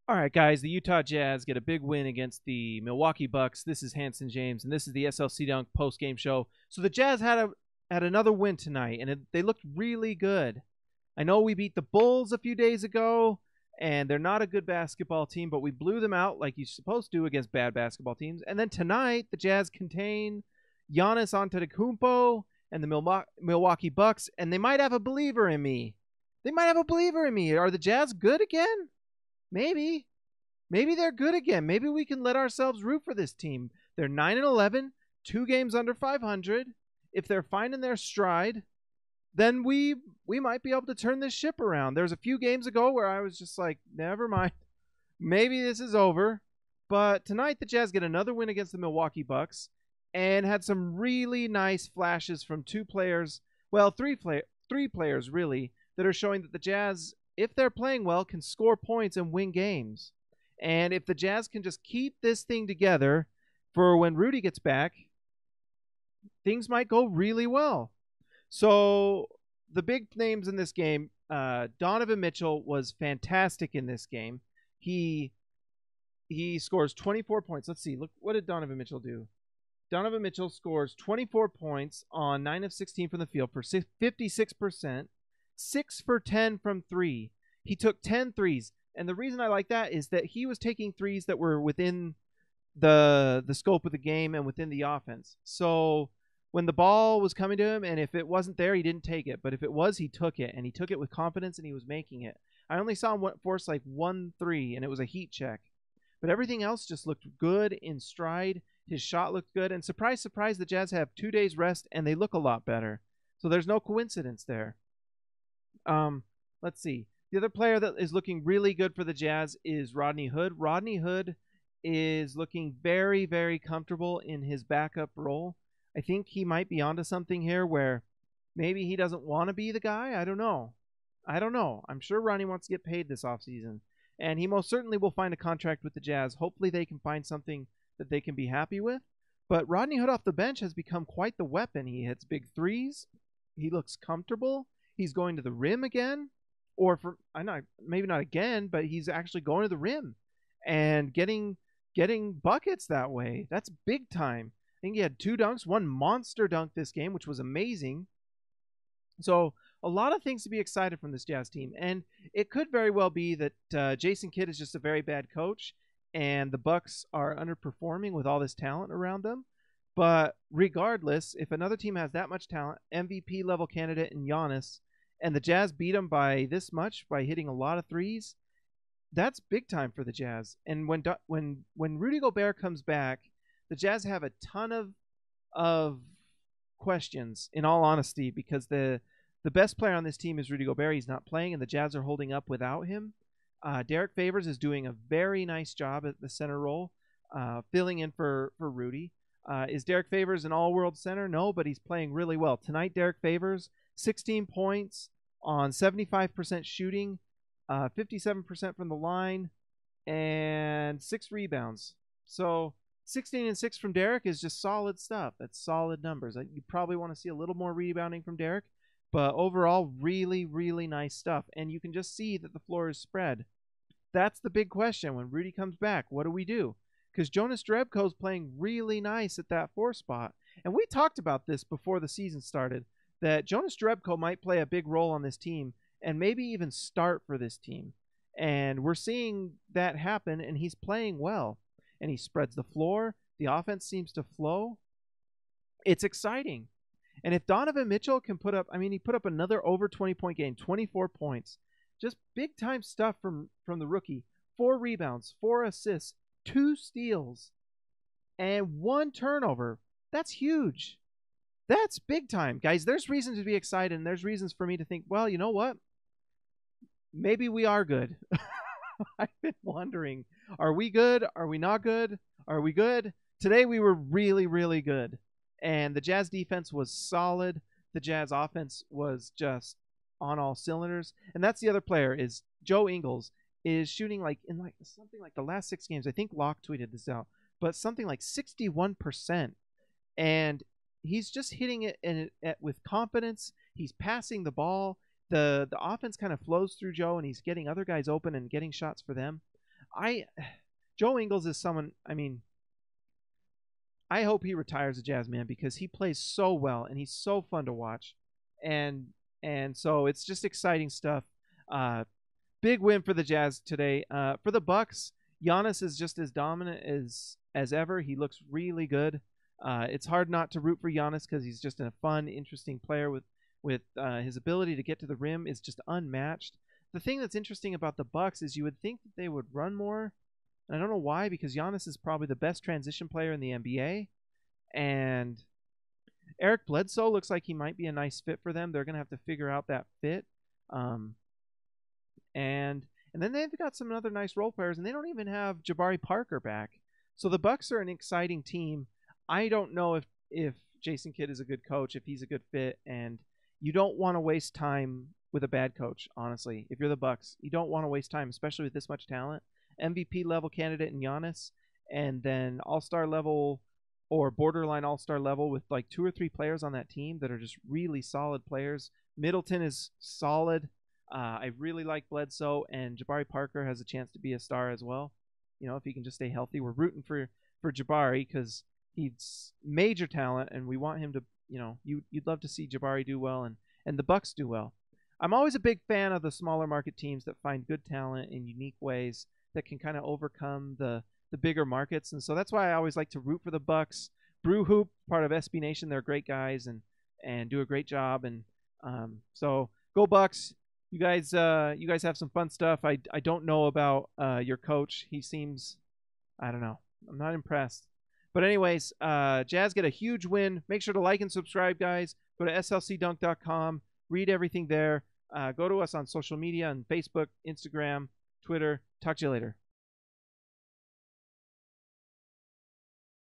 All right, guys, the Utah Jazz get a big win against the Milwaukee Bucks. This is Hanson James, and this is the SLC Dunk post-game show. So the Jazz had another win tonight, and they looked really good. I know we beat the Bulls a few days ago, and they're not a good basketball team, but we blew them out like you're supposed to against bad basketball teams. And then tonight, the Jazz contain Giannis Antetokounmpo and the Milwaukee Bucks, and they might have a believer in me. They might have a believer in me. Are the Jazz good again? Maybe. Maybe they're good again. Maybe we can let ourselves root for this team. They're 9-11, 2 games under 500. If they're finding their stride, then we might be able to turn this ship around. There's a few games ago where I was just like, never mind. Maybe this is over. But tonight the Jazz get another win against the Milwaukee Bucks and had some really nice flashes from three players really, that are showing that the Jazz, if they're playing well, can score points and win games. And if the Jazz can just keep this thing together for when Rudy gets back, things might go really well. So the big names in this game, Donovan Mitchell was fantastic in this game. He scores 24 points. Let's see. Look, what did Donovan Mitchell do? Donovan Mitchell scores 24 points on 9 of 16 from the field for 56%, 6 for 10 from 3. He took 10 threes. And the reason I like that is that he was taking threes that were within the scope of the game and within the offense. So when the ball was coming to him, and if it wasn't there, he didn't take it. But if it was, he took it, and he took it with confidence, and he was making it. I only saw him force like 1 3, and it was a heat check. But everything else just looked good in stride. His shot looked good. And surprise, surprise, the Jazz have 2 days rest, and they look a lot better. So there's no coincidence there. Let's see. The other player that is looking really good for the Jazz is Rodney Hood. Rodney Hood is looking very, very comfortable in his backup role. I think he might be onto something here where maybe he doesn't want to be the guy. I don't know. I'm sure Rodney wants to get paid this offseason. And he most certainly will find a contract with the Jazz. Hopefully they can find something that they can be happy with. But Rodney Hood off the bench has become quite the weapon. He hits big threes. He looks comfortable. He's going to the rim again. Or maybe not again, but he's actually going to the rim and getting buckets that way. That's big time. I think he had 2 dunks, 1 monster dunk this game, which was amazing. So a lot of things to be excited from this Jazz team. And it could very well be that Jason Kidd is just a very bad coach and the Bucks are underperforming with all this talent around them. But regardless, if another team has that much talent, MVP level candidate in Giannis, and the Jazz beat them by this much by hitting a lot of threes, that's big time for the Jazz. And when Rudy Gobert comes back, the Jazz have a ton of questions, in all honesty, because the best player on this team is Rudy Gobert. He's not playing, and the Jazz are holding up without him. Derek Favors is doing a very nice job at the center role, filling in for Rudy. Is Derek Favors an all-world center? No, but he's playing really well. Tonight, Derek Favors, 16 points on 75% shooting, 57% from the line, and 6 rebounds. So 16 and 6 from Derek is just solid stuff. That's solid numbers. You probably want to see a little more rebounding from Derek, but overall, really, really nice stuff. And you can just see that the floor is spread. That's the big question. When Rudy comes back, what do we do? Because Jonas Jerebko's playing really nice at that 4 spot. And we talked about this before the season started, that Jonas Jerebko might play a big role on this team and maybe even start for this team. And we're seeing that happen, and he's playing well. And he spreads the floor. The offense seems to flow. It's exciting. And if Donovan Mitchell can he put up another over 20-point game, 24 points. Just big-time stuff from the rookie. 4 rebounds, 4 assists, 2 steals, and 1 turnover. That's huge. That's big time, guys. There's reasons to be excited, and there's reasons for me to think, well, you know what? Maybe we are good. I've been wondering, are we good? Are we not good? Are we good? Today we were really, really good. And the Jazz defense was solid. The Jazz offense was just on all cylinders. And that's the other player, is Joe Ingles, is shooting something like the last 6 games. I think Locke tweeted this out, but something like 61%. And he's just hitting it with confidence. He's passing the ball. The offense kind of flows through Joe, and he's getting other guys open and getting shots for them. I Joe Ingles is someone. I mean, I hope he retires a Jazz, man, because he plays so well and he's so fun to watch, and so it's just exciting stuff. Uh, Big win for the Jazz today. For the Bucks, Giannis is just as dominant as ever. He looks really good. It's hard not to root for Giannis because he's just a fun, interesting player with his ability to get to the rim is just unmatched. The thing that's interesting about the Bucks is you would think that they would run more, and I don't know why, because Giannis is probably the best transition player in the NBA, and Eric Bledsoe looks like he might be a nice fit for them. They're going to have to figure out that fit. Um, and then they've got some other nice role players, and they don't even have Jabari Parker back. So the Bucks are an exciting team. I don't know if Jason Kidd is a good coach, if he's a good fit, and you don't want to waste time with a bad coach. Honestly, if you're the Bucks, you don't want to waste time, especially with this much talent. MVP level candidate in Giannis, and then All-Star level or borderline All-Star level with like 2 or 3 players on that team that are just really solid players. Middleton is solid. I really like Bledsoe, and Jabari Parker has a chance to be a star as well. You know, if he can just stay healthy. We're rooting for Jabari because he's major talent, and we want him to, you know, you'd love to see Jabari do well and the Bucks do well. I'm always a big fan of the smaller market teams that find good talent in unique ways that can kind of overcome the bigger markets, and so that's why I always like to root for the Bucks. Brew Hoop, part of SB Nation, they're great guys and do a great job, and so go Bucks. You guys have some fun stuff. I don't know about your coach. He seems, I don't know. I'm not impressed. But anyways, Jazz get a huge win. Make sure to like and subscribe, guys. Go to slcdunk.com. Read everything there. Go to us on social media on Facebook, Instagram, Twitter. Talk to you later.